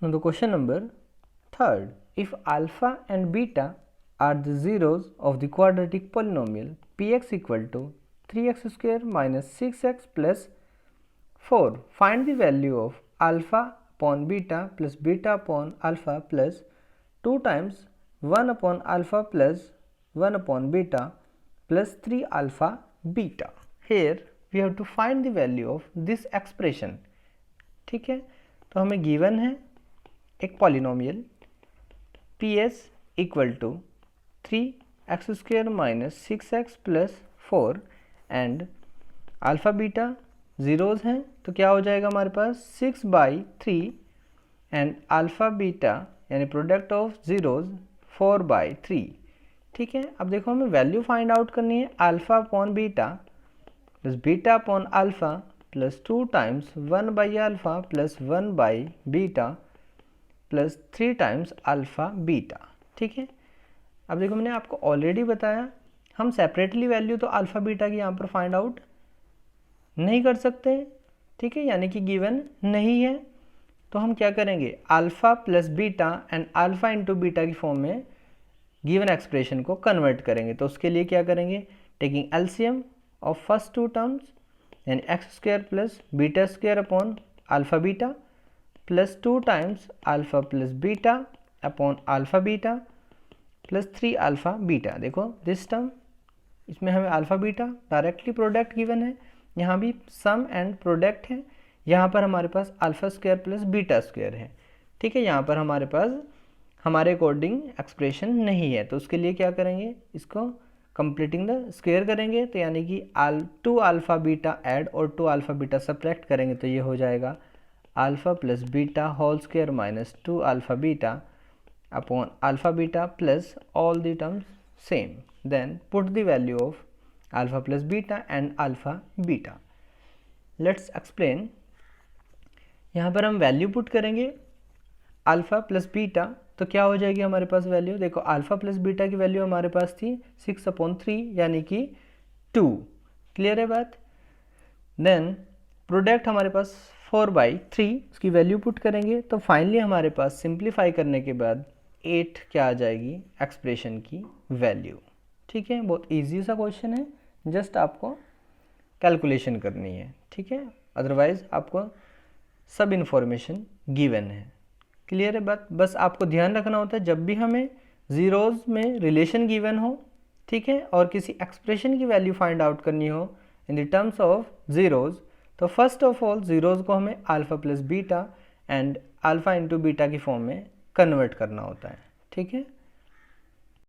Now the question number 3rd, if alpha and beta are the zeros of the quadratic polynomial px equal to 3x square minus 6x plus 4, find the value of alpha upon beta plus beta upon alpha plus 2 times 1 upon alpha plus 1 upon beta plus 3 alpha beta. Here we have to find the value of this expression. ठीक है, तो हमें given है एक polynomial PS equal to 3x square minus 6x plus 4 and alpha beta zeros हैं, तो क्या हो जाएगा हमारे पास 6/3 एंड अल्फ़ा बीटा यानी प्रोडक्ट ऑफ ज़ीरोज़ 4/3. ठीक है, अब देखो हमें वैल्यू फाइंड आउट करनी है alpha upon beta plus beta upon alpha plus 2 times 1/अल्फ़ा प्लस 1/बीटा प्लस 3 टाइम्स अल्फ़ा बीटा. ठीक है, अब देखो मैंने आपको ऑलरेडी बताया हम सेपरेटली वैल्यू तो अल्फ़ा बीटा की यहाँ पर फाइंड आउट नहीं कर सकते. ठीक है, यानी कि गिवन नहीं है, तो हम क्या करेंगे alpha plus beta and alpha into beta की फॉर्म में गिवन एक्सप्रेशन को कन्वर्ट करेंगे. तो उसके लिए क्या करेंगे, taking LCM of first 2 terms यानी x square plus beta square upon alpha beta plus 2 times alpha plus beta upon alpha beta plus 3 alpha beta. देखो दिस टर्म, इसमें हमें alpha beta directly product given है, यहाँ भी सम and product है, यहाँ पर हमारे पास alpha square plus beta square है. ठीक है, यहाँ पर हमारे पास हमारे अकॉर्डिंग एक्सप्रेशन नहीं है, तो उसके लिए क्या करेंगे, इसको कंप्लीटिंग द स्क्वायर करेंगे, तो यानी कि 2 अल्फ़ा बीटा ऐड और 2 अल्फ़ा बीटा सब्ट्रैक्ट करेंगे, तो ये हो जाएगा alpha plus beta whole square minus 2 alpha beta upon alpha beta plus all the terms same. Then put the value of alpha plus beta and alpha beta. Let's explain. यहाँ पर हम value put करेंगे alpha plus beta, तो क्या हो जाएगी हमारे पास वैल्यू, देखो अल्फ़ा प्लस बीटा की वैल्यू हमारे पास थी 6/3 यानी कि 2. क्लियर है बात. देन प्रोडक्ट हमारे पास 4/3, उसकी वैल्यू पुट करेंगे, तो फाइनली हमारे पास सिंप्लीफाई करने के बाद 8 क्या आ जाएगी एक्सप्रेशन की वैल्यू. ठीक है, बहुत इजी सा क्वेश्चन है, जस्ट आपको कैलकुलेशन करनी है. ठीक है, अदरवाइज आपको सब इन्फॉर्मेशन गिवन है. क्लियर है बात. बस आपको ध्यान रखना होता है जब भी हमें ज़ीरोज़ में रिलेशन गिवन हो, ठीक है, और किसी एक्सप्रेशन की वैल्यू फाइंड आउट करनी हो in the terms of zeros, तो फर्स्ट ऑफ ऑल ज़ीरोज़ को हमें alpha plus beta and alpha into beta की फॉर्म में कन्वर्ट करना होता है. ठीक है.